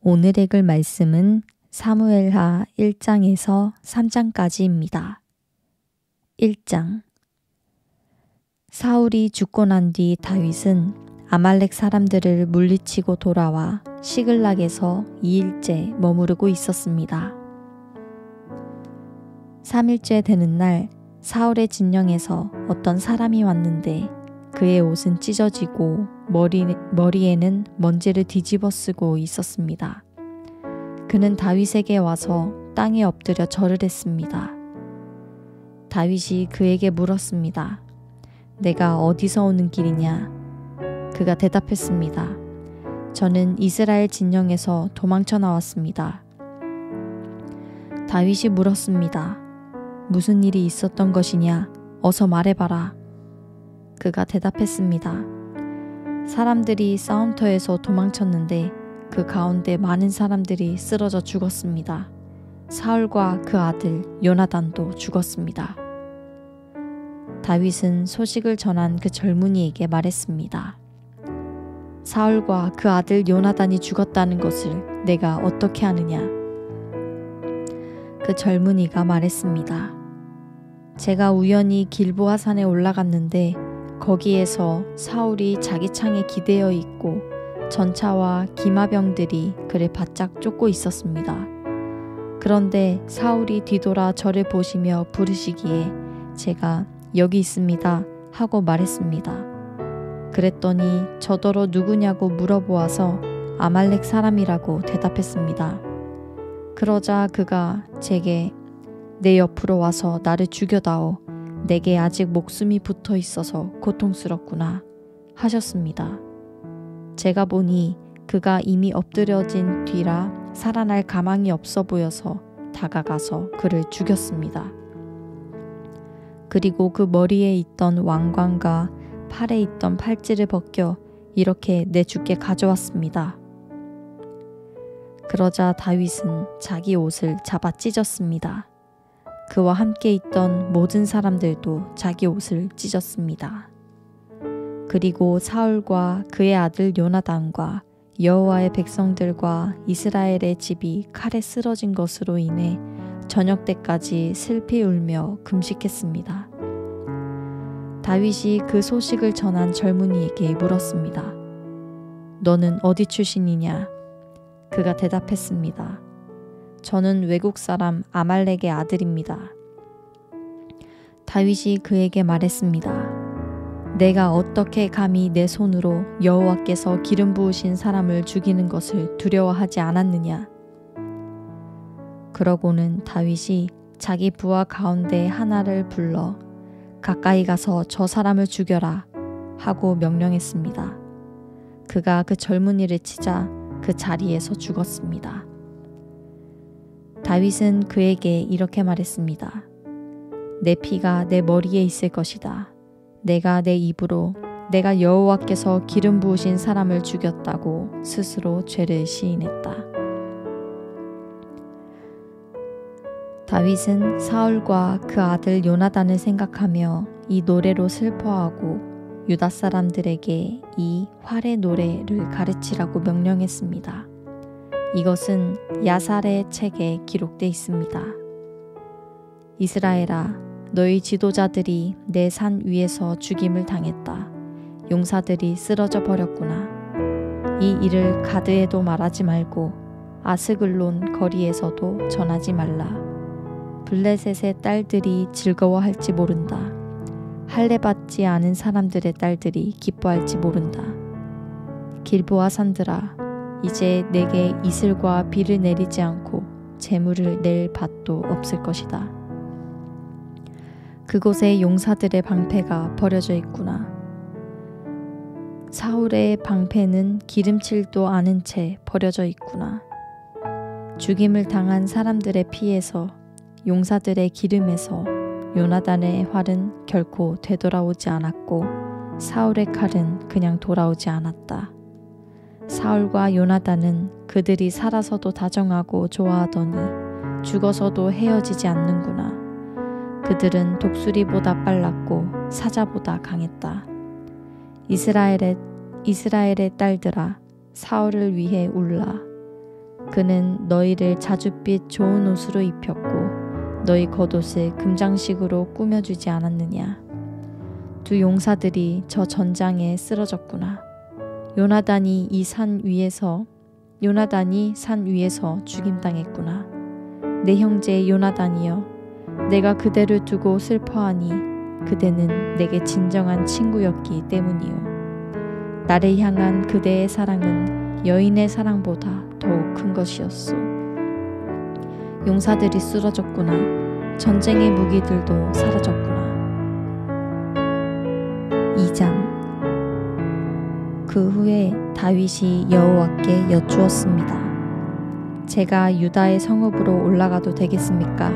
오늘 읽을 말씀은 사무엘하 1장에서 3장까지입니다. 1장. 사울이 죽고 난 뒤 다윗은 아말렉 사람들을 물리치고 돌아와 시글락에서 2일째 머무르고 있었습니다. 3일째 되는 날 사울의 진영에서 어떤 사람이 왔는데 그의 옷은 찢어지고 머리에는 먼지를 뒤집어 쓰고 있었습니다. 그는 다윗에게 와서 땅에 엎드려 절을 했습니다. 다윗이 그에게 물었습니다. 내가 어디서 오는 길이냐? 그가 대답했습니다. 저는 이스라엘 진영에서 도망쳐 나왔습니다. 다윗이 물었습니다. 무슨 일이 있었던 것이냐? 어서 말해봐라. 그가 대답했습니다. 사람들이 싸움터에서 도망쳤는데 그 가운데 많은 사람들이 쓰러져 죽었습니다. 사울과 그 아들 요나단도 죽었습니다. 다윗은 소식을 전한 그 젊은이에게 말했습니다. 사울과 그 아들 요나단이 죽었다는 것을 내가 어떻게 아느냐? 그 젊은이가 말했습니다. 제가 우연히 길보아 산에 올라갔는데 거기에서 사울이 자기 창에 기대어 있고 전차와 기마병들이 그를 바짝 쫓고 있었습니다. 그런데 사울이 뒤돌아 저를 보시며 부르시기에 제가 여기 있습니다 하고 말했습니다. 그랬더니 저더러 누구냐고 물어보아서 아말렉 사람이라고 대답했습니다. 그러자 그가 제게 내 옆으로 와서 나를 죽여다오. 내게 아직 목숨이 붙어 있어서 고통스럽구나 하셨습니다. 제가 보니 그가 이미 엎드려진 뒤라 살아날 가망이 없어 보여서 다가가서 그를 죽였습니다. 그리고 그 머리에 있던 왕관과 팔에 있던 팔찌를 벗겨 이렇게 내 주께 가져왔습니다. 그러자 다윗은 자기 옷을 잡아 찢었습니다. 그와 함께 있던 모든 사람들도 자기 옷을 찢었습니다. 그리고 사울과 그의 아들 요나단과 여호와의 백성들과 이스라엘의 집이 칼에 쓰러진 것으로 인해 저녁 때까지 슬피 울며 금식했습니다. 다윗이 그 소식을 전한 젊은이에게 물었습니다. 너는 어디 출신이냐? 그가 대답했습니다. 저는 외국 사람 아말렉의 아들입니다. 다윗이 그에게 말했습니다. 내가 어떻게 감히 내 손으로 여호와께서 기름 부으신 사람을 죽이는 것을 두려워하지 않았느냐? 그러고는 다윗이 자기 부하 가운데 하나를 불러 가까이 가서 저 사람을 죽여라 하고 명령했습니다. 그가 그 젊은이를 치자 그 자리에서 죽었습니다. 다윗은 그에게 이렇게 말했습니다. 내 피가 내 머리에 있을 것이다. 내가 내 입으로 내가 여호와께서 기름 부으신 사람을 죽였다고 스스로 죄를 시인했다. 다윗은 사울과 그 아들 요나단을 생각하며 이 노래로 슬퍼하고 유다 사람들에게 이 활의 노래를 가르치라고 명령했습니다. 이것은 야살의 책에 기록되어 있습니다. 이스라엘아, 너희 지도자들이 내 산 위에서 죽임을 당했다. 용사들이 쓰러져 버렸구나. 이 일을 가드에도 말하지 말고 아스글론 거리에서도 전하지 말라. 블레셋의 딸들이 즐거워할지 모른다. 할례받지 않은 사람들의 딸들이 기뻐할지 모른다. 길보아 산들아, 이제 내게 이슬과 비를 내리지 않고 재물을 낼 밭도 없을 것이다. 그곳에 용사들의 방패가 버려져 있구나. 사울의 방패는 기름칠도 않은 채 버려져 있구나. 죽임을 당한 사람들의 피에서 용사들의 기름에서 요나단의 활은 결코 되돌아오지 않았고 사울의 칼은 그냥 돌아오지 않았다. 사울과 요나단은 그들이 살아서도 다정하고 좋아하더니 죽어서도 헤어지지 않는구나. 그들은 독수리보다 빨랐고 사자보다 강했다. 이스라엘의 딸들아, 사울을 위해 울라. 그는 너희를 자줏빛 좋은 옷으로 입혔고 너희 겉옷을 금장식으로 꾸며주지 않았느냐. 두 용사들이 저 전장에 쓰러졌구나. 요나단이 산 위에서 죽임당했구나. 내 형제 요나단이여, 내가 그대를 두고 슬퍼하니 그대는 내게 진정한 친구였기 때문이요. 나를 향한 그대의 사랑은 여인의 사랑보다 더욱 큰 것이었소. 용사들이 쓰러졌구나. 전쟁의 무기들도 사라졌구나. 2장. 그 후에 다윗이 여호와께 여쭈었습니다. 제가 유다의 성읍으로 올라가도 되겠습니까?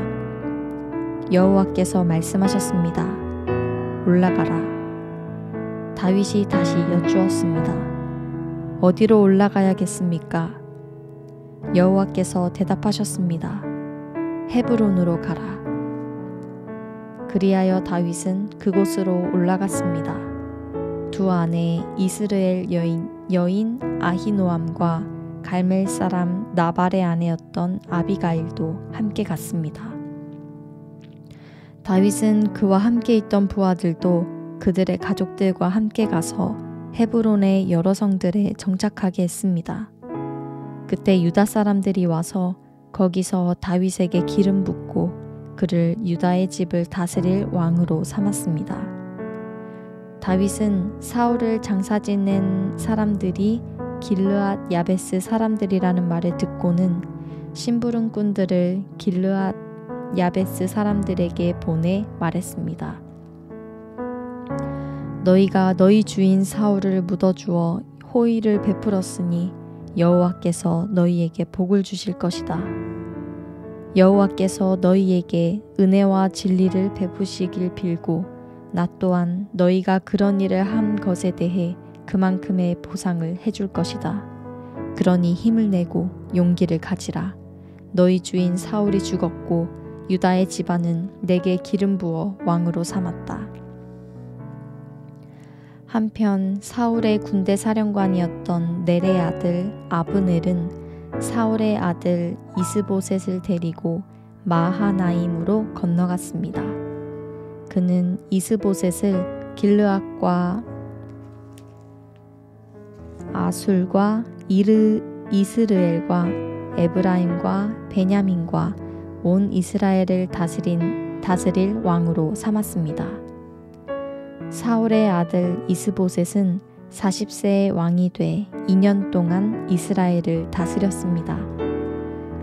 여호와께서 말씀하셨습니다. 올라가라. 다윗이 다시 여쭈었습니다. 어디로 올라가야겠습니까? 여호와께서 대답하셨습니다. 헤브론으로 가라. 그리하여 다윗은 그곳으로 올라갔습니다. 두 아내 이스라엘 여인 아히노암과 갈멜 사람 나발의 아내였던 아비가일도 함께 갔습니다. 다윗은 그와 함께 있던 부하들도 그들의 가족들과 함께 가서 헤브론의 여러 성들에 정착하게 했습니다. 그때 유다 사람들이 와서 거기서 다윗에게 기름 붓고 그를 유다의 집을 다스릴 왕으로 삼았습니다. 다윗은 사울을 장사 지낸 사람들이 길르앗 야베스 사람들이라는 말을 듣고는 심부름꾼들을 길르앗 야베스 사람들에게 보내 말했습니다. 너희가 너희 주인 사울을 묻어주어 호의를 베풀었으니 여호와께서 너희에게 복을 주실 것이다. 여호와께서 너희에게 은혜와 진리를 베푸시길 빌고 나 또한 너희가 그런 일을 한 것에 대해 그만큼의 보상을 해줄 것이다. 그러니 힘을 내고 용기를 가지라. 너희 주인 사울이 죽었고 유다의 집안은 내게 기름 부어 왕으로 삼았다. 한편 사울의 군대 사령관이었던 넬의 아들 아브넬은 사울의 아들 이스보셋을 데리고 마하나임으로 건너갔습니다. 그는 이스보셋을 길르앗과 아술과 이스르엘과 에브라임과 베냐민과 온 이스라엘을 다스릴 왕으로 삼았습니다. 사울의 아들 이스보셋은 40세의 왕이 돼 2년 동안 이스라엘을 다스렸습니다.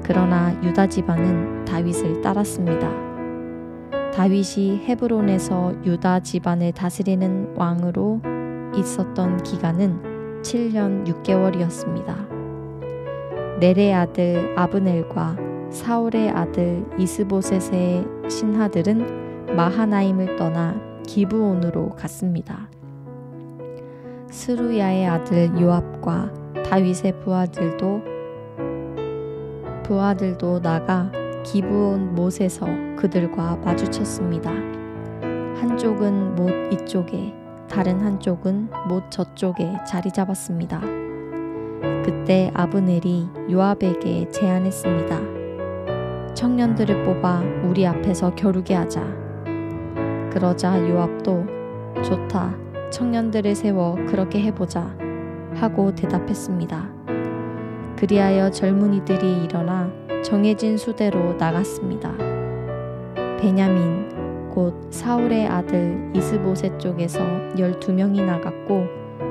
그러나 유다 집안은 다윗을 따랐습니다. 다윗이 헤브론에서 유다 집안을 다스리는 왕으로 있었던 기간은 7년 6개월이었습니다. 넬의 아들 아브넬과 사울의 아들 이스보셋의 신하들은 마하나임을 떠나 기브온으로 갔습니다. 스루야의 아들 요압과 다윗의 부하들도 나가 기브온 못에서 그들과 마주쳤습니다. 한쪽은 못 이쪽에, 다른 한쪽은 못 저쪽에 자리 잡았습니다. 그때 아브넬이 요압에게 제안했습니다. 청년들을 뽑아 우리 앞에서 겨루게 하자. 그러자 요압도 좋다, 청년들을 세워 그렇게 해보자 하고 대답했습니다. 그리하여 젊은이들이 일어나 정해진 수대로 나갔습니다. 베냐민 곧 사울의 아들 이스보셋 쪽에서 12명이 나갔고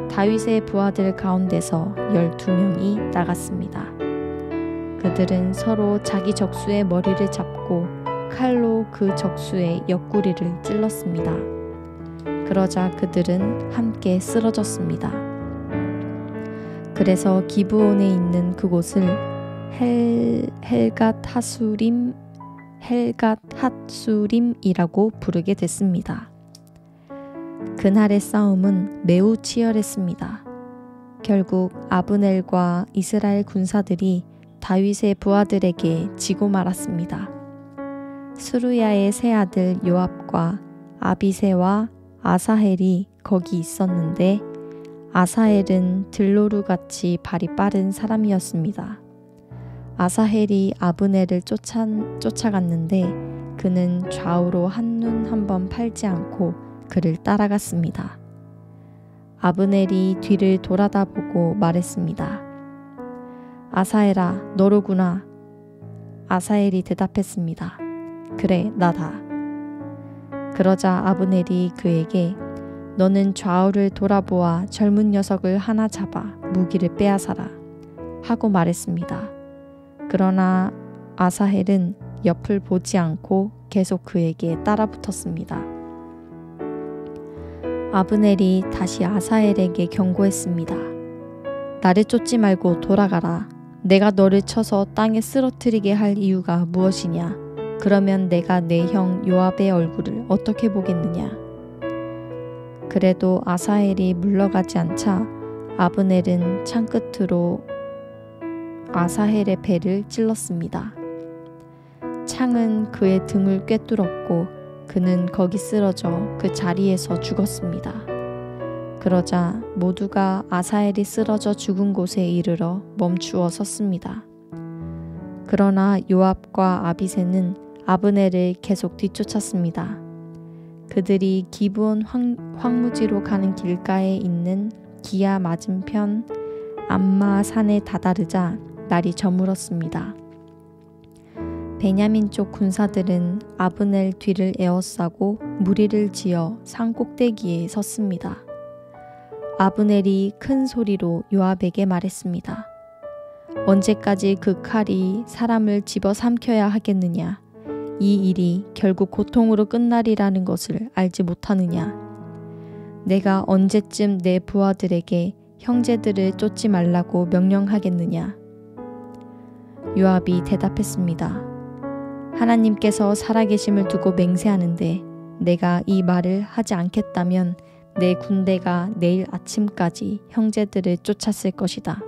다윗의 부하들 가운데서 12명이 나갔습니다. 그들은 서로 자기 적수의 머리를 잡고 칼로 그 적수의 옆구리를 찔렀습니다. 그러자 그들은 함께 쓰러졌습니다. 그래서 기브온에 있는 그곳을 헬갓 핫수림이라고 부르게 됐습니다. 그날의 싸움은 매우 치열했습니다. 결국 아브넬과 이스라엘 군사들이 다윗의 부하들에게 지고 말았습니다. 스루야의 세 아들 요압과 아비새와 아사헬이 거기 있었는데 아사헬은 들로루같이 발이 빠른 사람이었습니다. 아사헬이 아브넬을 쫓아갔는데 그는 좌우로 한눈 한번 팔지 않고 그를 따라갔습니다. 아브넬이 뒤를 돌아다보고 말했습니다. 아사헬아, 너로구나. 아사헬이 대답했습니다. 그래, 나다. 그러자 아브넬이 그에게 너는 좌우를 돌아보아 젊은 녀석을 하나 잡아 무기를 빼앗아라 하고 말했습니다. 그러나 아사헬은 옆을 보지 않고 계속 그에게 따라붙었습니다. 아브넬이 다시 아사헬에게 경고했습니다. 나를 쫓지 말고 돌아가라. 내가 너를 쳐서 땅에 쓰러뜨리게 할 이유가 무엇이냐? 그러면 내가 내 형 요압의 얼굴을 어떻게 보겠느냐? 그래도 아사헬이 물러가지 않자 아브넬은 창끝으로 아사헬의 배를 찔렀습니다. 창은 그의 등을 꿰뚫었고 그는 거기 쓰러져 그 자리에서 죽었습니다. 그러자 모두가 아사헬이 쓰러져 죽은 곳에 이르러 멈추어 섰습니다. 그러나 요압과 아비새는 아브넬을 계속 뒤쫓았습니다. 그들이 기브온 황무지로 가는 길가에 있는 기야 맞은편 암마 산에 다다르자 날이 저물었습니다. 베냐민 쪽 군사들은 아브넬 뒤를 에워싸고 무리를 지어 산 꼭대기에 섰습니다. 아브넬이 큰 소리로 요압에게 말했습니다. 언제까지 그 칼이 사람을 집어삼켜야 하겠느냐? 이 일이 결국 고통으로 끝나리라는 것을 알지 못하느냐? 내가 언제쯤 내 부하들에게 형제들을 쫓지 말라고 명령하겠느냐? 요압이 대답했습니다. 하나님께서 살아계심을 두고 맹세하는데 내가 이 말을 하지 않겠다면 내 군대가 내일 아침까지 형제들을 쫓았을 것이다.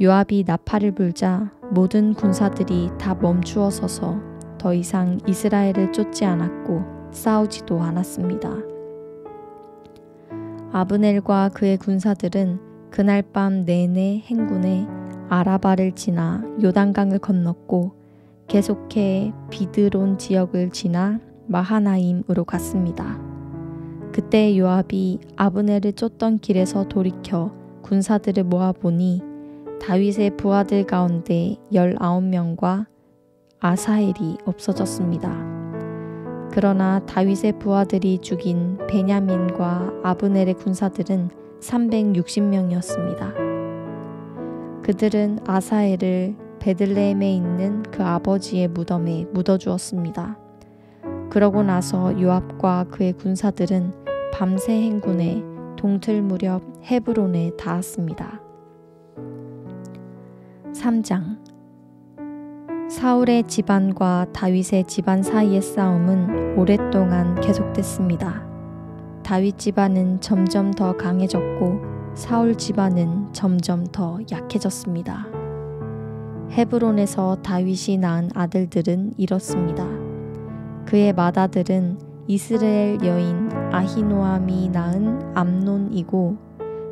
요압이 나팔을 불자 모든 군사들이 다 멈추어 서서 더 이상 이스라엘을 쫓지 않았고 싸우지도 않았습니다. 아브넬과 그의 군사들은 그날 밤 내내 행군해 아라바를 지나 요단강을 건넜고 계속해 비드론 지역을 지나 마하나임으로 갔습니다. 그때 요압이 아브넬을 쫓던 길에서 돌이켜 군사들을 모아보니 다윗의 부하들 가운데 19명과 아사헬이 없어졌습니다. 그러나 다윗의 부하들이 죽인 베냐민과 아브넬의 군사들은 360명이었습니다. 그들은 아사헬을 베들레헴에 있는 그 아버지의 무덤에 묻어주었습니다. 그러고 나서 요압과 그의 군사들은 밤새 행군해 동틀 무렵 헤브론에 닿았습니다. 3장 사울의 집안과 다윗의 집안 사이의 싸움은 오랫동안 계속됐습니다. 다윗 집안은 점점 더 강해졌고 사울 집안은 점점 더 약해졌습니다. 헤브론에서 다윗이 낳은 아들들은 이렇습니다. 그의 맏아들은 이스라엘 여인 아히노암이 낳은 암논이고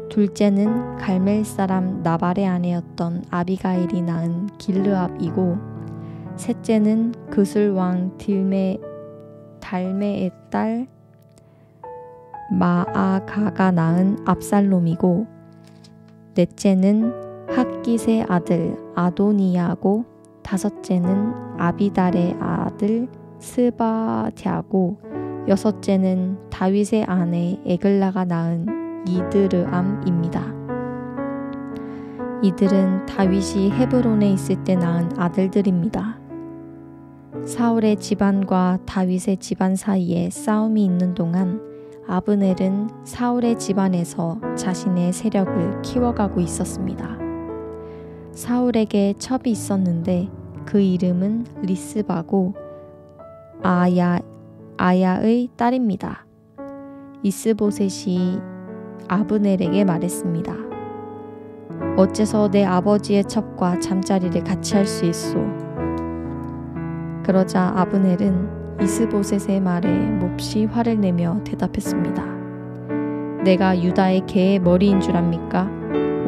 둘째는 갈멜 사람 나발의 아내였던 아비가일이 낳은 길르압이고 셋째는 그술 왕 달메의 딸 마아가가 낳은 압살롬이고 넷째는 핫깃의 아들 아도니야고 다섯째는 아비달의 아들 스바랴고 여섯째는 다윗의 아내 에글라가 낳은 이드르암입니다. 이들은 다윗이 헤브론에 있을 때 낳은 아들들입니다. 사울의 집안과 다윗의 집안 사이에 싸움이 있는 동안 아브넬은 사울의 집안에서 자신의 세력을 키워가고 있었습니다. 사울에게 첩이 있었는데 그 이름은 리스바고 아야의 딸입니다. 이스보셋이 아브넬에게 말했습니다. 어째서 내 아버지의 첩과 잠자리를 같이 할 수 있소? 그러자 아브넬은 이스보셋의 말에 몹시 화를 내며 대답했습니다. 내가 유다의 개의 머리인 줄 압니까?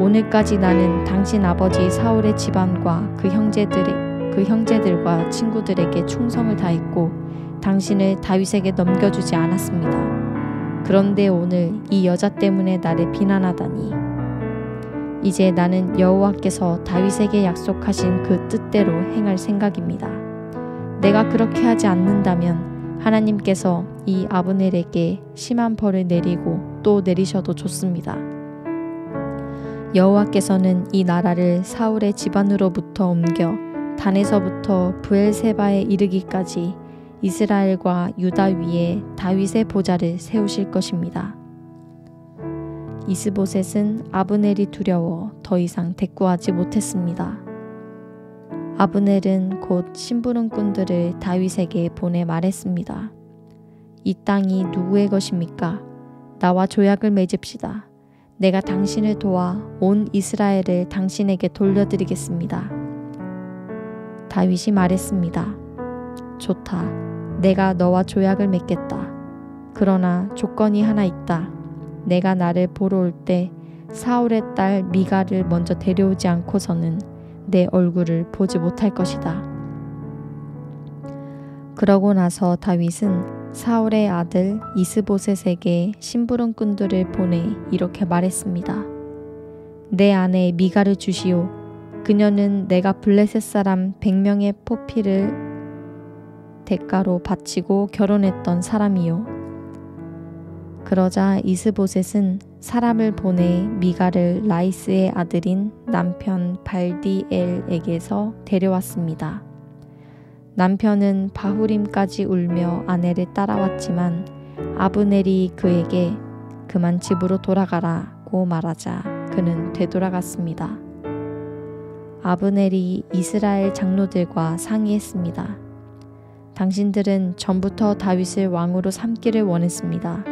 오늘까지 나는 당신 아버지 사울의 집안과 그 형제들과 친구들에게 충성을 다했고 당신을 다윗에게 넘겨주지 않았습니다. 그런데 오늘 이 여자 때문에 나를 비난하다니. 이제 나는 여호와께서 다윗에게 약속하신 그 뜻대로 행할 생각입니다. 내가 그렇게 하지 않는다면 하나님께서 이 아브넬에게 심한 벌을 내리고 또 내리셔도 좋습니다. 여호와께서는 이 나라를 사울의 집안으로부터 옮겨 단에서부터 브엘세바에 이르기까지 이스라엘과 유다 위에 다윗의 보좌를 세우실 것입니다. 이스보셋은 아브넬이 두려워 더 이상 대꾸하지 못했습니다. 아브넬은 곧 심부름꾼들을 다윗에게 보내 말했습니다. 이 땅이 누구의 것입니까? 나와 조약을 맺읍시다. 내가 당신을 도와 온 이스라엘을 당신에게 돌려드리겠습니다. 다윗이 말했습니다. 좋다. 내가 너와 조약을 맺겠다. 그러나 조건이 하나 있다. 내가 나를 보러 올 때 사울의 딸 미갈을 먼저 데려오지 않고서는 내 얼굴을 보지 못할 것이다. 그러고 나서 다윗은 사울의 아들 이스보셋에게 심부름꾼들을 보내 이렇게 말했습니다. 내 아내 미갈을 주시오. 그녀는 내가 블레셋 사람 100명의 포피를 대가로 바치고 결혼했던 사람이요. 그러자 이스보셋은 사람을 보내 미갈을 라이스의 아들인 남편 발디엘에게서 데려왔습니다. 남편은 바후림까지 울며 아내를 따라왔지만 아브넬이 그에게 그만 집으로 돌아가라고 말하자 그는 되돌아갔습니다. 아브넬이 이스라엘 장로들과 상의했습니다. 당신들은 전부터 다윗을 왕으로 삼기를 원했습니다.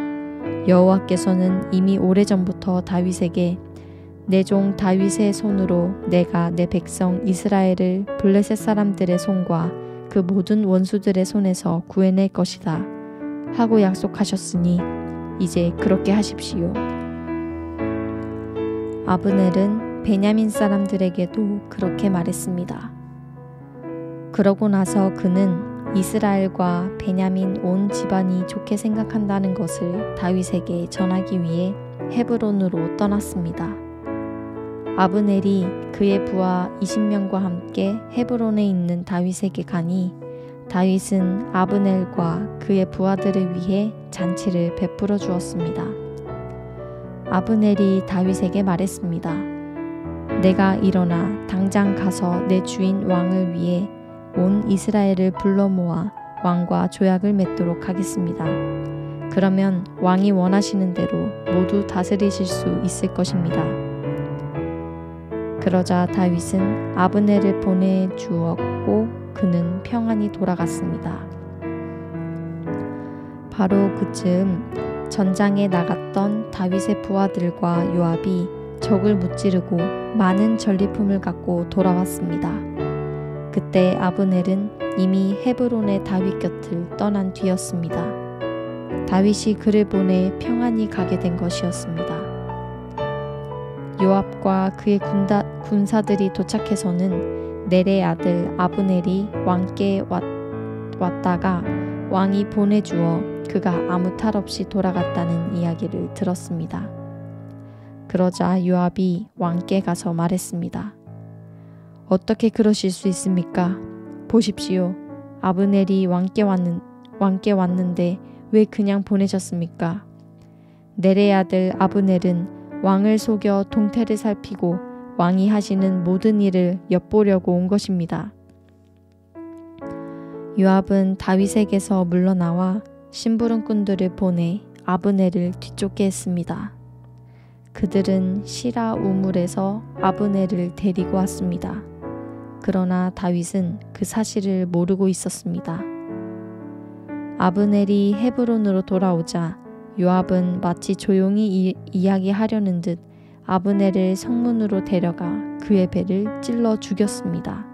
여호와께서는 이미 오래전부터 다윗에게 내 종 다윗의 손으로 내가 내 백성 이스라엘을 블레셋 사람들의 손과 그 모든 원수들의 손에서 구해낼 것이다 하고 약속하셨으니 이제 그렇게 하십시오. 아브넬은 베냐민 사람들에게도 그렇게 말했습니다. 그러고 나서 그는 이스라엘과 베냐민 온 집안이 좋게 생각한다는 것을 다윗에게 전하기 위해 헤브론으로 떠났습니다. 아브넬이 그의 부하 20명과 함께 헤브론에 있는 다윗에게 가니 다윗은 아브넬과 그의 부하들을 위해 잔치를 베풀어 주었습니다. 아브넬이 다윗에게 말했습니다. 내가 일어나 당장 가서 내 주인 왕을 위해 온 이스라엘을 불러 모아 왕과 조약을 맺도록 하겠습니다. 그러면 왕이 원하시는 대로 모두 다스리실 수 있을 것입니다. 그러자 다윗은 아브넬을 보내주었고 그는 평안히 돌아갔습니다. 바로 그즈음 전장에 나갔던 다윗의 부하들과 요압이 적을 무찌르고 많은 전리품을 갖고 돌아왔습니다. 그때 아브넬은 이미 헤브론의 다윗 곁을 떠난 뒤였습니다. 다윗이 그를 보내 평안히 가게 된 것이었습니다. 요압과 그의 군사들이 도착해서는 넬의 아들 아브넬이 왕께 왔다가 왕이 보내주어 그가 아무 탈 없이 돌아갔다는 이야기를 들었습니다. 그러자 요압이 왕께 가서 말했습니다. 어떻게 그러실 수 있습니까? 보십시오. 아브넬이 왕께 왔는데 왜 그냥 보내셨습니까? 넬의 아들 아브넬은 왕을 속여 동태를 살피고 왕이 하시는 모든 일을 엿보려고 온 것입니다. 요압은 다윗에게서 물러나와 심부름꾼들을 보내 아브넬을 뒤쫓게 했습니다. 그들은 시라 우물에서 아브넬을 데리고 왔습니다. 그러나 다윗은 그 사실을 모르고 있었습니다. 아브넬이 헤브론으로 돌아오자 요압은 마치 조용히 이야기하려는 듯 아브넬을 성문으로 데려가 그의 배를 찔러 죽였습니다.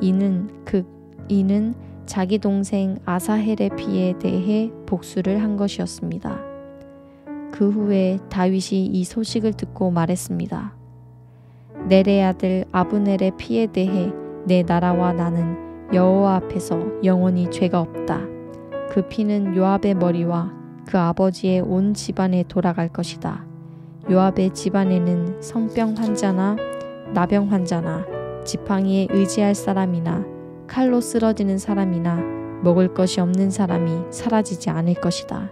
이는 자기 동생 아사헬의 피에 대해 복수를 한 것이었습니다. 그 후에 다윗이 이 소식을 듣고 말했습니다. 넬의 아들 아브넬의 피에 대해 내 나라와 나는 여호와 앞에서 영원히 죄가 없다. 그 피는 요압의 머리와 그 아버지의 온 집안에 돌아갈 것이다. 요압의 집안에는 성병 환자나 나병 환자나 지팡이에 의지할 사람이나 칼로 쓰러지는 사람이나 먹을 것이 없는 사람이 사라지지 않을 것이다.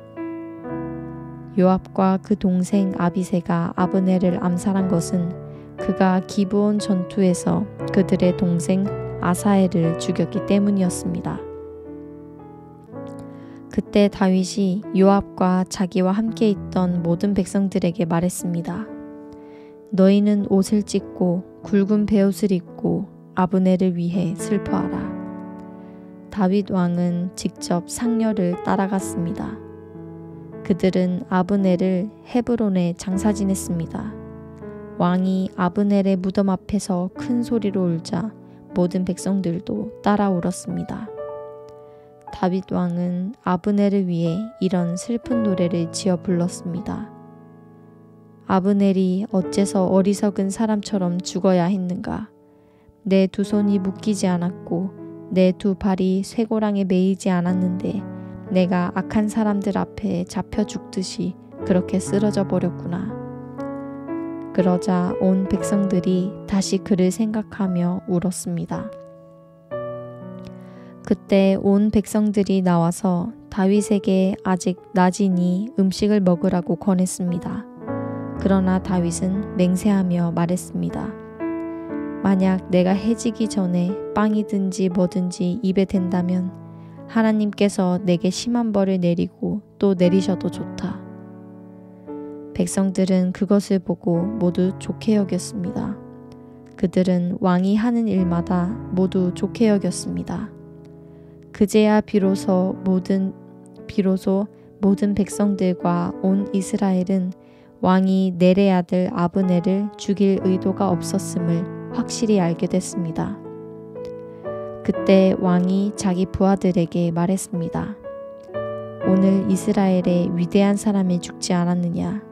요압과 그 동생 아비새가 아브넬을 암살한 것은 그가 기브온 전투에서 그들의 동생 아사엘을 죽였기 때문이었습니다. 그때 다윗이 요압과 자기와 함께 있던 모든 백성들에게 말했습니다. 너희는 옷을 찢고 굵은 베옷을 입고 아브넬을 위해 슬퍼하라. 다윗 왕은 직접 상녀를 따라갔습니다. 그들은 아브넬을 헤브론에 장사 지냈습니다. 왕이 아브넬의 무덤 앞에서 큰 소리로 울자 모든 백성들도 따라 울었습니다. 다윗 왕은 아브넬을 위해 이런 슬픈 노래를 지어 불렀습니다. 아브넬이 어째서 어리석은 사람처럼 죽어야 했는가? 내 두 손이 묶이지 않았고 내 두 발이 쇠고랑에 매이지 않았는데 내가 악한 사람들 앞에 잡혀 죽듯이 그렇게 쓰러져 버렸구나. 그러자 온 백성들이 다시 그를 생각하며 울었습니다. 그때 온 백성들이 나와서 다윗에게 아직 낮이니 음식을 먹으라고 권했습니다. 그러나 다윗은 맹세하며 말했습니다. 만약 내가 해지기 전에 빵이든지 뭐든지 입에 댄다면 하나님께서 내게 심한 벌을 내리고 또 내리셔도 좋다. 백성들은 그것을 보고 모두 좋게 여겼습니다. 그들은 왕이 하는 일마다 모두 좋게 여겼습니다. 그제야 비로소 모든 백성들과 온 이스라엘은 왕이 넬의 아들 아브넬을 죽일 의도가 없었음을 확실히 알게 됐습니다. 그때 왕이 자기 부하들에게 말했습니다. 오늘 이스라엘의 위대한 사람이 죽지 않았느냐?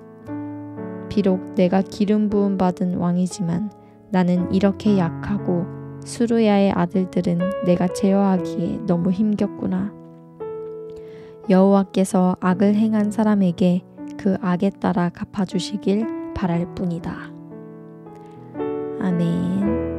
비록 내가 기름 부음 받은 왕이지만 나는 이렇게 약하고 수르야의 아들들은 내가 제어하기에 너무 힘겹구나. 여호와께서 악을 행한 사람에게 그 악에 따라 갚아주시길 바랄 뿐이다. 아멘.